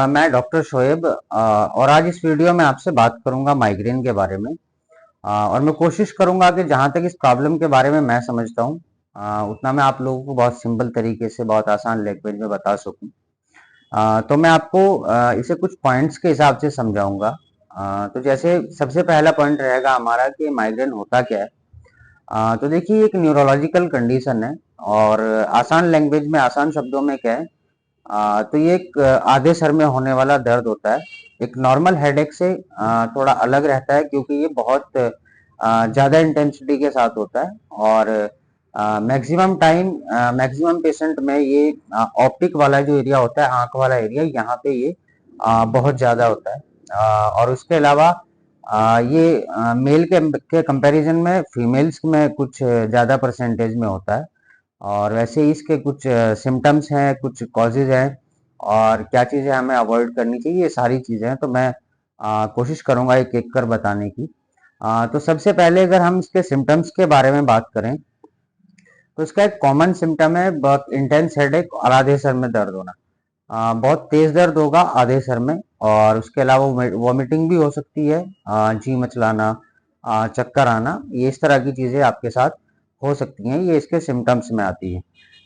मैं डॉक्टर शोएब और आज इस वीडियो में आपसे बात करूंगा माइग्रेन के बारे में। और मैं कोशिश करूंगा कि जहां तक इस प्रॉब्लम के बारे में मैं समझता हूं उतना मैं आप लोगों को बहुत सिंपल तरीके से बहुत आसान लैंग्वेज में बता सकूं। तो मैं आपको इसे कुछ पॉइंट्स के हिसाब से समझाऊंगा। तो जैसे सबसे पहला पॉइंट रहेगा हमारा कि माइग्रेन होता क्या है। तो देखिए एक न्यूरोलॉजिकल कंडीशन है और आसान लैंग्वेज में आसान शब्दों में क्या है। तो ये एक आधे सर में होने वाला दर्द होता है। एक नॉर्मल हेडेक से थोड़ा अलग रहता है क्योंकि ये बहुत ज़्यादा इंटेंसिटी के साथ होता है और मैक्सिमम टाइम मैक्सिमम पेशेंट में ये ऑप्टिक वाला जो एरिया होता है, आंख वाला एरिया, यहाँ पे ये बहुत ज़्यादा होता है। और उसके अलावा ये मेल के कंपैरिजन में फीमेल्स में कुछ ज़्यादा परसेंटेज में होता है। और वैसे ही इसके कुछ सिम्टम्स हैं, कुछ कॉजेज हैं और क्या चीज़ें हमें अवॉइड करनी चाहिए, ये सारी चीज़ें हैं। तो मैं कोशिश करूंगा एक एक कर बताने की। तो सबसे पहले अगर हम इसके सिम्टम्स के बारे में बात करें तो इसका एक कॉमन सिम्टम है बहुत इंटेंस हेडेक और आधे सर में दर्द होना। बहुत तेज दर्द होगा आधे सर में और उसके अलावा वॉमिटिंग भी हो सकती है, जी मचलाना, चक्कर आना, ये इस तरह की चीज़ें आपके साथ हो सकती हैं। ये इसके सिम्टम्स में आती है।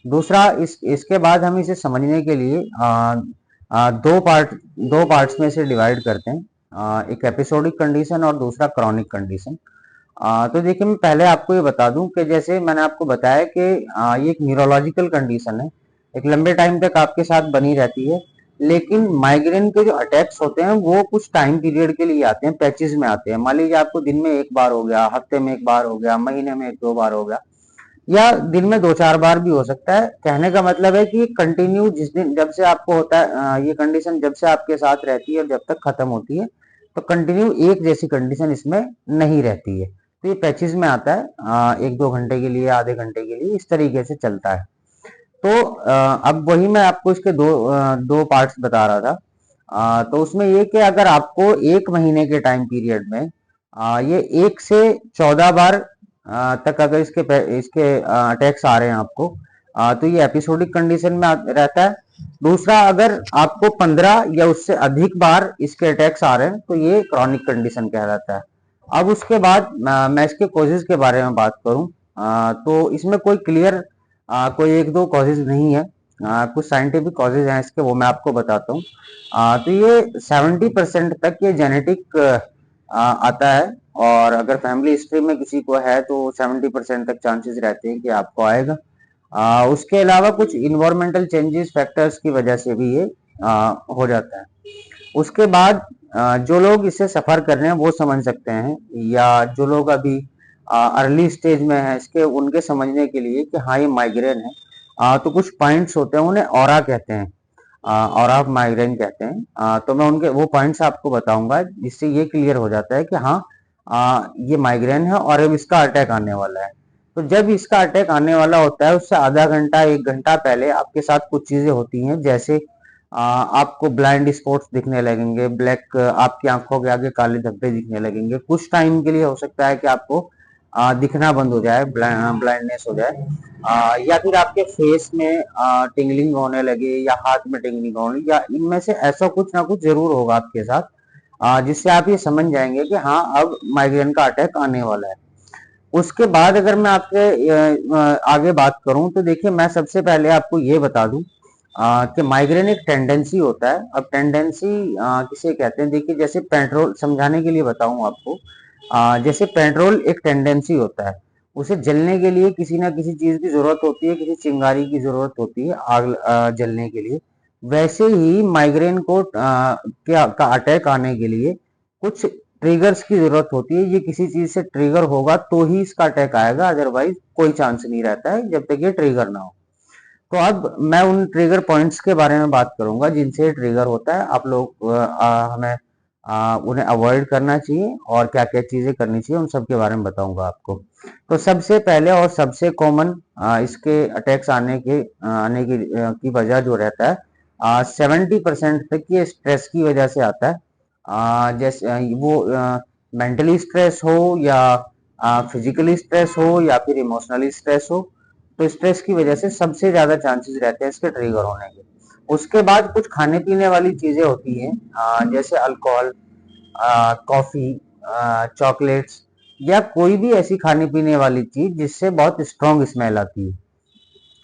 दूसरा इसके बाद हम इसे समझने के लिए दो पार्ट्स में इसे डिवाइड करते हैं। एक एपिसोडिक कंडीशन और दूसरा क्रॉनिक कंडीशन। तो देखिए मैं पहले आपको ये बता दूं कि जैसे मैंने आपको बताया कि ये एक न्यूरोलॉजिकल कंडीशन है, एक लंबे टाइम तक आपके साथ बनी रहती है। लेकिन माइग्रेन के जो अटैक्स होते हैं वो कुछ टाइम पीरियड के लिए आते हैं, पैचेस में आते हैं। मान लीजिए आपको दिन में एक बार हो गया, हफ्ते में एक बार हो गया, महीने में एक दो बार हो गया, या दिन में दो चार बार भी हो सकता है। कहने का मतलब है कि कंटिन्यू जिस दिन जब से आपको होता है ये कंडीशन जब से आपके साथ रहती है और जब तक खत्म होती है, तो कंटिन्यू एक जैसी कंडीशन इसमें नहीं रहती है। तो ये पैचेस में आता है, एक दो घंटे के लिए, आधे घंटे के लिए, इस तरीके से चलता है। तो अब वही मैं आपको इसके दो पार्ट्स बता रहा था। तो उसमें ये कि अगर आपको एक महीने के टाइम पीरियड में ये 1 से 14 बार तक अगर इसके अटैक्स आ रहे हैं आपको, तो ये एपिसोडिक कंडीशन में रहता है। दूसरा, अगर आपको 15 या उससे अधिक बार इसके अटैक्स आ रहे हैं तो ये क्रॉनिक कंडीशन कहलाता है। अब उसके बाद मैं इसके कॉजेज के बारे में बात करूं, तो इसमें कोई क्लियर कोई एक दो कॉजेज नहीं है। कुछ साइंटिफिक कॉजेज हैं इसके, वो मैं आपको बताता हूँ। तो ये 70% तक ये जेनेटिक आता है और अगर फैमिली हिस्ट्री में किसी को है तो 70% तक चांसेस रहते हैं कि आपको आएगा। उसके अलावा कुछ इन्वायरमेंटल चेंजेस फैक्टर्स की वजह से भी ये हो जाता है। उसके बाद जो लोग इससे सफर कर रहे हैं वो समझ सकते हैं, या जो लोग अभी अर्ली स्टेज में है इसके, उनके समझने के लिए कि हाँ ये माइग्रेन है। तो कुछ पॉइंट्स होते हैं, उन्हें ऑरा कहते हैं, ऑरा ऑफ माइग्रेन कहते हैं। तो मैं उनके वो पॉइंट्स आपको बताऊंगा जिससे ये क्लियर हो जाता है कि हाँ ये माइग्रेन है और अब इसका अटैक आने वाला है। तो जब इसका अटैक आने वाला होता है उससे आधा घंटा एक घंटा पहले आपके साथ कुछ चीजें होती हैं, जैसे आपको ब्लाइंड स्पॉट्स दिखने लगेंगे, ब्लैक आपकी आंखों के आगे काले धब्बे दिखने लगेंगे। कुछ टाइम के लिए हो सकता है कि आपको दिखना बंद हो जाए, ब्लाइंडनेस हो जाए, या फिर आपके फेस में टिंगलिंग होने लगे या हाथ में टिंगलिंग होने, या इनमें से ऐसा कुछ ना कुछ जरूर होगा आपके साथ जिससे आप ये समझ जाएंगे कि हाँ अब माइग्रेन का अटैक आने वाला है। उसके बाद अगर मैं आपसे आगे बात करूं तो देखिए मैं सबसे पहले आपको ये बता दूं कि माइग्रेन एक टेंडेंसी होता है। अब टेंडेंसी किसे कहते हैं, देखिए जैसे पेट्रोल, समझाने के लिए बताऊं आपको, जैसे पेट्रोल एक टेंडेंसी होता है, उसे जलने के लिए किसी ना किसी चीज की जरूरत होती है, किसी चिंगारी की जरूरत होती है आग जलने के लिए। वैसे ही माइग्रेन को क्या का अटैक आने के लिए कुछ ट्रिगर्स की जरूरत होती है। ये किसी चीज से ट्रिगर होगा तो ही इसका अटैक आएगा, अदरवाइज कोई चांस नहीं रहता है जब तक ये ट्रिगर ना हो। तो अब मैं उन ट्रिगर पॉइंट्स के बारे में बात करूंगा जिनसे ट्रिगर होता है। आप लोग हमें उन्हें अवॉइड करना चाहिए और क्या क्या चीजें करनी चाहिए उन सब के बारे में बताऊंगा आपको। तो सबसे पहले और सबसे कॉमन इसके अटैक्स आने की वजह जो रहता है, 70% तक ये स्ट्रेस की वजह से आता है। जैसे वो मेंटली स्ट्रेस हो या फिजिकली स्ट्रेस हो या फिर इमोशनली स्ट्रेस हो, तो स्ट्रेस की वजह से सबसे ज्यादा चांसेस रहते हैं इसके ट्रिगर होने के। उसके बाद कुछ खाने पीने वाली चीजें होती हैं, जैसे अल्कोहल, कॉफी, चॉकलेट्स, या कोई भी ऐसी खाने पीने वाली चीज जिससे बहुत स्ट्रॉन्ग स्मेल आती है।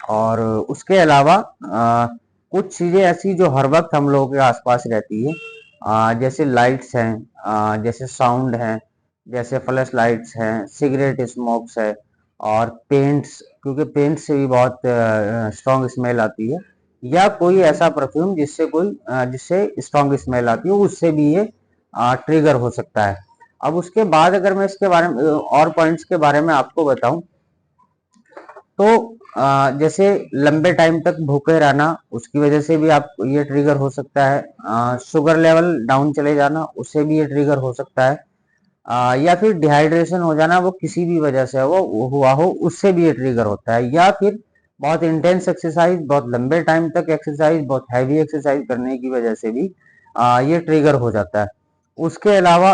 और उसके अलावा कुछ चीजें ऐसी जो हर वक्त हम लोगों के आसपास रहती है, जैसे लाइट्स हैं, जैसे साउंड हैं, जैसे फ्लैश लाइट्स हैं, सिगरेट स्मोक्स है, और पेंट्स, क्योंकि पेंट से भी बहुत स्ट्रॉन्ग स्मेल आती है, या कोई ऐसा परफ्यूम जिससे स्ट्रॉन्ग स्मेल आती है, उससे भी ये ट्रिगर हो सकता है। अब उसके बाद अगर मैं इसके बारे में और पॉइंट्स के बारे में आपको बताऊं, तो जैसे लंबे टाइम तक भूखे रहना, उसकी वजह से भी आप ये ट्रिगर हो सकता है। शुगर लेवल डाउन चले जाना, उससे भी ये ट्रिगर हो सकता है। या फिर डिहाइड्रेशन हो जाना, वो किसी भी वजह से वो हुआ हो, उससे भी ये ट्रिगर होता है। या फिर बहुत इंटेंस एक्सरसाइज, बहुत लंबे टाइम तक एक्सरसाइज, बहुत हैवी एक्सरसाइज करने की वजह से भी ये ट्रिगर हो जाता है। उसके अलावा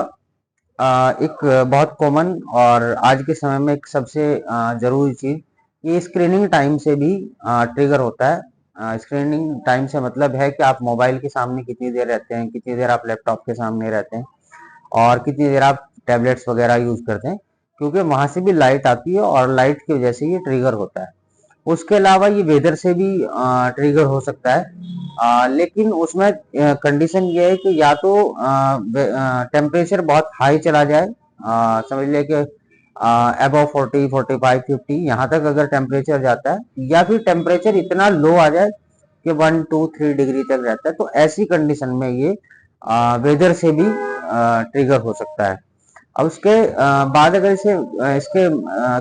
एक बहुत कॉमन और आज के समय में एक सबसे जरूरी चीज, ये स्क्रीनिंग टाइम से भी ट्रिगर होता है। स्क्रीनिंग टाइम से मतलब है कि आप मोबाइल के सामने कितनी देर रहते हैं, कितनी देर आप लैपटॉप के सामने रहते हैं, और कितनी देर आप टैबलेट्स वगैरह यूज करते हैं, क्योंकि वहां से भी लाइट आती है और लाइट की वजह से ये ट्रिगर होता है। उसके अलावा ये वेदर से भी ट्रिगर हो सकता है, लेकिन उसमें कंडीशन ये है कि या तो टेम्परेचर बहुत हाई चला जाए, समझ ले कि अबव 40, 45, 50 यहाँ तक अगर टेम्परेचर जाता है, या फिर टेम्परेचर इतना लो आ जाए कि 1, 2, 3 डिग्री तक रहता है, तो ऐसी कंडीशन में ये वेदर से भी ट्रिगर हो सकता है। अब उसके बाद अगर इसके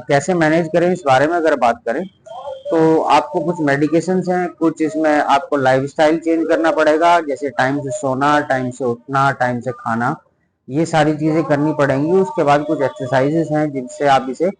कैसे मैनेज करें, इस बारे में अगर बात करें, तो आपको कुछ मेडिकेशंस हैं, कुछ इसमें आपको लाइफस्टाइल चेंज करना पड़ेगा, जैसे टाइम से सोना, टाइम से उठना, टाइम से खाना, ये सारी चीजें करनी पड़ेंगी। उसके बाद कुछ एक्सरसाइजेस हैं जिनसे आप इसे